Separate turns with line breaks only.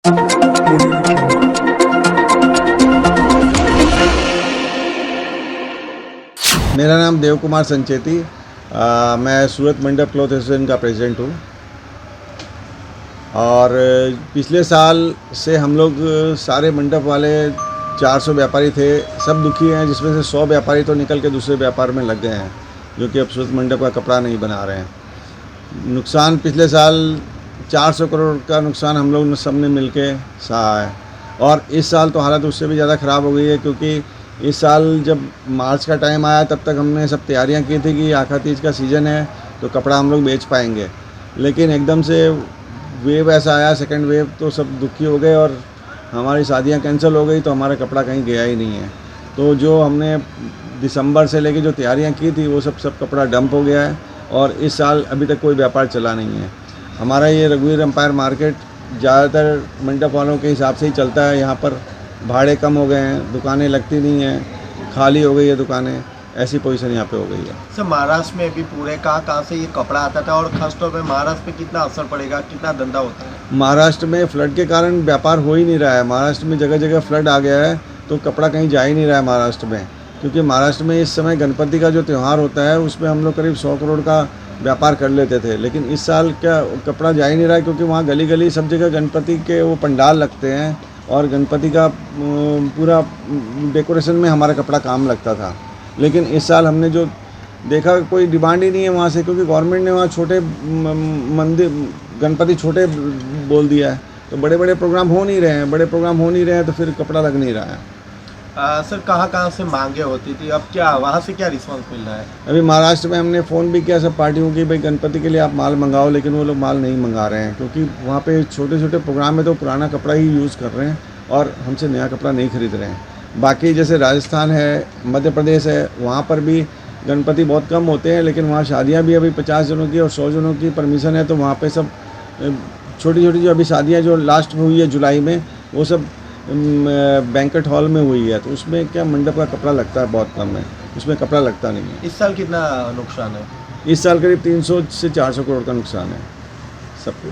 मेरा नाम देव कुमार संचेती, मैं सूरत मंडप क्लॉथ एसोसिएशन का प्रेसिडेंट हूँ। और पिछले साल से हम लोग सारे मंडप वाले 400 व्यापारी थे, सब दुखी हैं, जिसमें से 100 व्यापारी तो निकल के दूसरे व्यापार में लग गए हैं, जो कि अब सूरत मंडप का कपड़ा नहीं बना रहे हैं। नुकसान पिछले साल 400 करोड़ का नुकसान हम लोग सब ने मिल के सहा है। और इस साल तो हालत उससे भी ज़्यादा ख़राब हो गई है, क्योंकि इस साल जब मार्च का टाइम आया तब तक हमने सब तैयारियां की थी कि आखा तीज का सीज़न है तो कपड़ा हम लोग बेच पाएंगे, लेकिन एकदम से वेव ऐसा आया, सेकंड वेव, तो सब दुखी हो गए और हमारी शादियां कैंसिल हो गई, तो हमारा कपड़ा कहीं गया ही नहीं है। तो जो हमने दिसंबर से लेके जो तैयारियां की थी वो सब कपड़ा डंप हो गया है, और इस साल अभी तक कोई व्यापार चला नहीं है। हमारा ये रघुवीर एम्पायर मार्केट ज़्यादातर मंडप वालों के हिसाब से ही चलता है। यहाँ पर भाड़े कम हो गए हैं, दुकानें लगती नहीं हैं, खाली हो गई है दुकानें, ऐसी पोजीशन यहाँ पे हो गई है।
सर, महाराष्ट्र में भी पूरे कहाँ से ये कपड़ा आता था, और खासतौर पे महाराष्ट्र पे कितना असर पड़ेगा, कितना धंधा होता है?
महाराष्ट्र में फ्लड के कारण व्यापार हो ही नहीं रहा है। महाराष्ट्र में जगह जगह फ्लड आ गया है, तो कपड़ा कहीं जा ही नहीं रहा है महाराष्ट्र में, क्योंकि महाराष्ट्र में इस समय गणपति का जो त्यौहार होता है उसमें हम लोग करीब 100 करोड़ का व्यापार कर लेते थे, लेकिन इस साल क्या कपड़ा जा ही नहीं रहा है, क्योंकि वहाँ गली गली सब जगह गणपति के वो पंडाल लगते हैं और गणपति का पूरा डेकोरेशन में हमारा कपड़ा काम लगता था। लेकिन इस साल हमने जो देखा, कोई डिमांड ही नहीं है वहाँ से, क्योंकि गवर्नमेंट ने वहाँ छोटे मंदिर गणपति छोटे बोल दिया है, तो बड़े बड़े प्रोग्राम हो नहीं रहे हैं, तो फिर कपड़ा लग नहीं रहा है।
सर, कहाँ से मांगे होती थी, अब क्या वहाँ से क्या रिस्पांस मिल रहा है?
अभी महाराष्ट्र में हमने फ़ोन भी किया सब पार्टियों की, भाई गणपति के लिए आप माल मंगाओ, लेकिन वो लोग माल नहीं मंगा रहे हैं, क्योंकि वहाँ पे छोटे छोटे प्रोग्राम में तो पुराना कपड़ा ही यूज़ कर रहे हैं और हमसे नया कपड़ा नहीं खरीद रहे हैं। बाकी जैसे राजस्थान है, मध्य प्रदेश है, वहाँ पर भी गणपति बहुत कम होते हैं, लेकिन वहाँ शादियाँ भी अभी 50 जनों की और 100 जनों की परमिशन है, तो वहाँ पर सब छोटी छोटी जो अभी शादियाँ जो लास्ट में हुई है जुलाई में, वो सब बैंकेट हॉल में हुई है, तो उसमें क्या मंडप का कपड़ा लगता है बहुत कम है, उसमें कपड़ा लगता नहीं है।
इस साल कितना नुकसान है?
इस साल करीब 300 से 400 करोड़ का नुकसान है सबको।